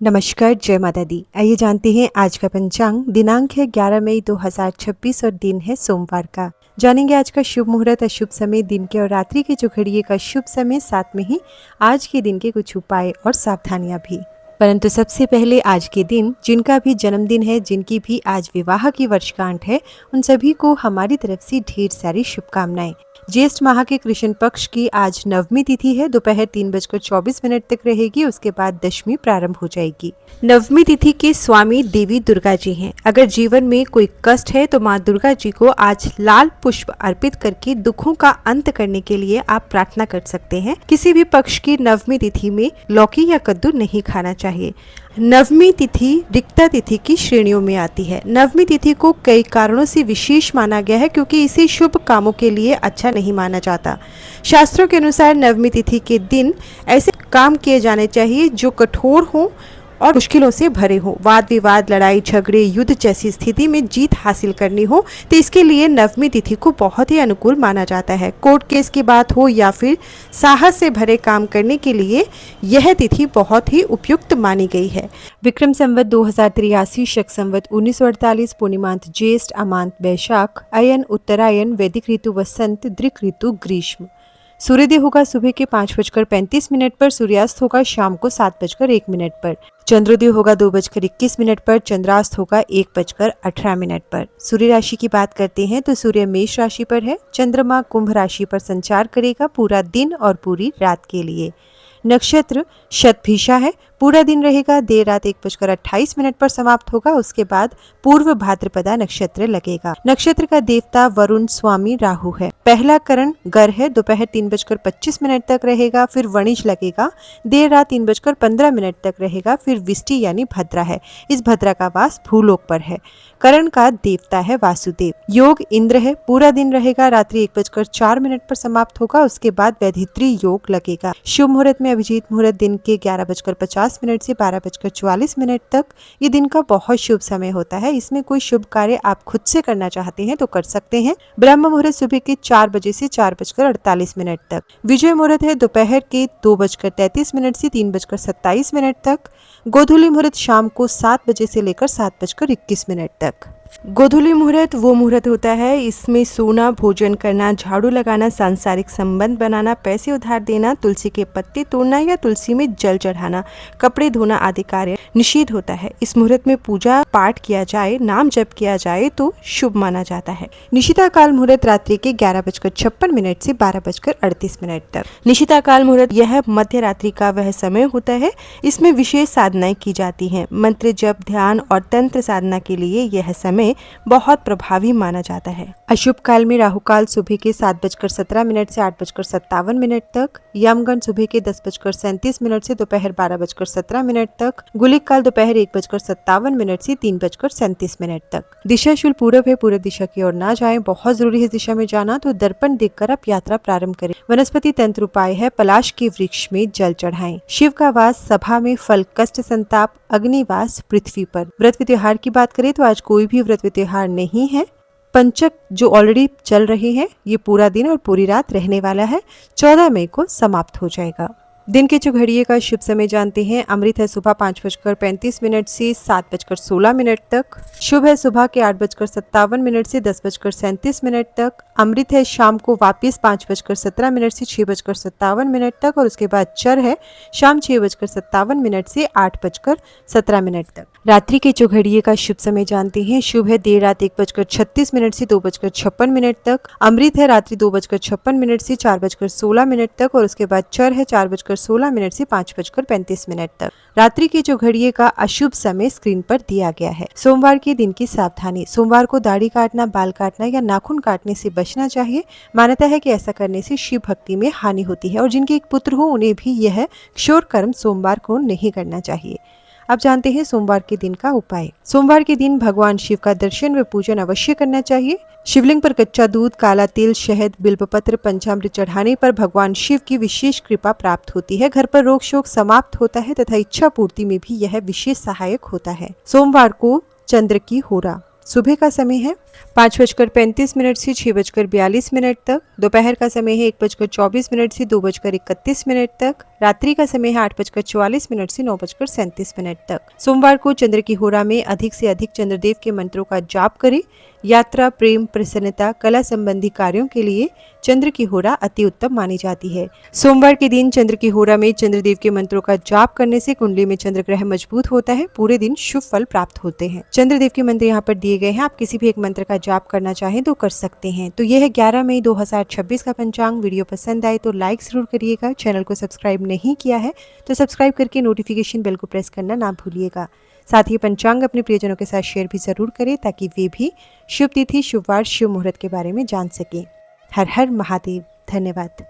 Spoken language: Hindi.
नमस्कार, जय माता दी। आइए जानते हैं आज का पंचांग। दिनांक है 11 मई 2026 और दिन है सोमवार का। जानेंगे आज का शुभ मुहूर्त, अशुभ समय, दिन के और रात्रि के जो घड़िए का शुभ समय, साथ में ही आज के दिन के कुछ उपाय और सावधानियां भी। परंतु सबसे पहले आज के दिन जिनका भी जन्मदिन है, जिनकी भी आज विवाह की वर्षगांठ है, उन सभी को हमारी तरफ से ढेर सारी शुभकामनाएं। ज्येष्ठ माह के कृष्ण पक्ष की आज नवमी तिथि है, दोपहर 3:24 तक रहेगी। उसके बाद दशमी प्रारंभ हो जाएगी। नवमी तिथि के स्वामी देवी दुर्गा जी हैं। अगर जीवन में कोई कष्ट है तो माँ दुर्गा जी को आज लाल पुष्प अर्पित करके दुखों का अंत करने के लिए आप प्रार्थना कर सकते हैं। किसी भी पक्ष की नवमी तिथि में लौकी या कद्दू नहीं खाना चाहिए। नवमी तिथि रिक्ता तिथि की श्रेणियों में आती है। नवमी तिथि को कई कारणों से विशेष माना गया है क्योंकि इसे शुभ कामों के लिए अच्छा नहीं माना जाता। शास्त्रों के अनुसार नवमी तिथि के दिन ऐसे काम किए जाने चाहिए जो कठोर हों और मुश्किलों से भरे हो। वाद विवाद, लड़ाई झगड़े, युद्ध जैसी स्थिति में जीत हासिल करनी हो तो इसके लिए नवमी तिथि को बहुत ही अनुकूल माना जाता है। कोर्ट केस की बात हो या फिर साहस से भरे काम करने के लिए यह तिथि बहुत ही उपयुक्त मानी गई है। विक्रम संवत 2083, शक संवत 1948, पूर्णिमांत ज्येष्ठ, अमांत बैशाख, अयन उत्तरायण, वैदिक ऋतु वसंत, दृक ऋतु ग्रीष्म। सूर्योदय होगा सुबह के 5:35 पर, सूर्यास्त होगा शाम को 7:01 पर। चंद्रोदय होगा 2:21 पर, चंद्रास्त होगा 1:18 पर। सूर्य राशि की बात करते हैं तो सूर्य मेष राशि पर है। चंद्रमा कुंभ राशि पर संचार करेगा पूरा दिन और पूरी रात के लिए। नक्षत्र शतभिषा है, पूरा दिन रहेगा, देर रात 1:28 पर समाप्त होगा। उसके बाद पूर्व भाद्रपदा नक्षत्र लगेगा। नक्षत्र का देवता वरुण, स्वामी राहु है। पहला करण गर है, दोपहर 3:25 तक रहेगा, फिर वणिज लगेगा, देर रात 3:15 तक रहेगा, फिर विष्टि यानी भद्रा है। इस भद्रा का वास भूलोक पर है। करण का देवता है वासुदेव। योग इंद्र है, पूरा दिन रहेगा, रात्रि 1:04 पर समाप्त होगा। उसके बाद वैधित्री योग लगेगा। शुभ मुहूर्त में अभिजीत मुहूर्त दिन के 11:50 से 12:44 तक। ये दिन का बहुत शुभ समय होता है। इसमें कोई शुभ कार्य आप खुद से करना चाहते हैं तो कर सकते हैं। ब्रह्म मुहूर्त सुबह के 4 बजे से 4:48 तक। विजय मुहूर्त है दोपहर के 2:33 से 3:27 तक। गोधूली मुहूर्त शाम को 7 बजे से लेकर 7:21 तक। गोधूली मुहूर्त वो मुहूर्त होता है, इसमें सोना, भोजन करना, झाड़ू लगाना, सांसारिक संबंध बनाना, पैसे उधार देना, तुलसी के पत्ते तोड़ना या तुलसी में जल चढ़ाना, कपड़े धोना आदि कार्य निषिद्ध होता है। इस मुहूर्त में पूजा पाठ किया जाए, नाम जप किया जाए तो शुभ माना जाता है। निशिता काल मुहूर्त रात्रि के 11:56 से 12:38 तक। निशिता काल मुहूर्त यह मध्य रात्रि का वह समय होता है। इसमें विशेष साधनाएं की जाती हैं। मंत्र जप, ध्यान और तंत्र साधना के लिए यह समय बहुत प्रभावी माना जाता है। अशुभ काल में राहु काल सुबह के 7:17 से 8:57 तक। यमगण सुबह के 10:37 से दोपहर 12:17 तक। गुलिक काल दोपहर 1:57 से 3:37 तक। दिशा शूल पूर्व है, पूर्व दिशा की ओर ना जाएं। बहुत जरूरी है दिशा में जाना तो दर्पण देखकर आप यात्रा प्रारंभ करें। वनस्पति तंत्र उपाय है, पलाश के वृक्ष में जल चढ़ाएं। शिव का वास सभा में, फल कष्ट संताप, अग्निवास पृथ्वी पर। व्रत त्योहार की बात करें तो आज कोई भी व्रत त्योहार नहीं है। पंचक जो ऑलरेडी चल रहे हैं ये पूरा दिन और पूरी रात रहने वाला है। 14 मई को समाप्त हो जाएगा। दिन के जो घड़िए का शुभ समय जानते हैं। अमृत है सुबह 5:35 से 7:16 तक। शुभ है सुबह के 8:57 से 10:37 तक। अमृत है शाम को वापिस 5:17 से 6:57 तक और उसके बाद चर है शाम 6:57 से 8:17 तक। रात्रि के जो घड़िए का शुभ समय जानते हैं। शुभ है देर रात 1:36 से 2:56 तक। अमृत है रात्रि 2:56 से 4:16 तक और उसके बाद चर है 4:16 से 5:35 तक। रात्रि के जो घड़िए का अशुभ समय स्क्रीन पर दिया गया है। सोमवार के दिन की सावधानी। सोमवार को दाढ़ी काटना, बाल काटना या नाखून काटने से बचना चाहिए। मान्यता है कि ऐसा करने से शिव भक्ति में हानि होती है और जिनके एक पुत्र हो उन्हें भी यह क्षौर कर्म सोमवार को नहीं करना चाहिए। अब जानते हैं सोमवार के दिन का उपाय। सोमवार के दिन भगवान शिव का दर्शन व पूजन अवश्य करना चाहिए। शिवलिंग पर कच्चा दूध, काला तिल, शहद, बिल्वपत्र, पंचामृत चढ़ाने पर भगवान शिव की विशेष कृपा प्राप्त होती है। घर पर रोग शोक समाप्त होता है तथा इच्छा पूर्ति में भी यह विशेष सहायक होता है। सोमवार को चंद्र की होरा। सुबह का समय है 5:35 से 6:42 तक। दोपहर का समय है 1:24 से 2:31 तक। रात्रि का समय है 8:44 से 9:37 तक। सोमवार को चंद्र की होरा में अधिक से अधिक चंद्रदेव के मंत्रों का जाप करें। यात्रा, प्रेम, प्रसन्नता, कला संबंधी कार्यों के लिए चंद्र की होरा अति उत्तम मानी जाती है। सोमवार के दिन चंद्र की होरा में चंद्रदेव के मंत्रों का जाप करने से कुंडली में चंद्र ग्रह मजबूत होता है। पूरे दिन शुभ फल प्राप्त होते हैं। चंद्रदेव के मंत्र यहाँ पर दिए गए हैं। आप किसी भी एक मंत्र का जाप करना चाहें तो कर सकते हैं। तो यह है 11 मई 2026 का पंचांग। वीडियो पसंद आए तो लाइक जरूर करिएगा। चैनल को सब्सक्राइब नहीं किया है तो सब्सक्राइब करके नोटिफिकेशन बेल को प्रेस करना ना भूलिएगा। साथ ही पंचांग अपने प्रियजनों के साथ शेयर भी जरूर करें ताकि वे भी शुभ तिथि, शुभ वार, शुभ मुहूर्त के बारे में जान सकें। हर हर महादेव। धन्यवाद।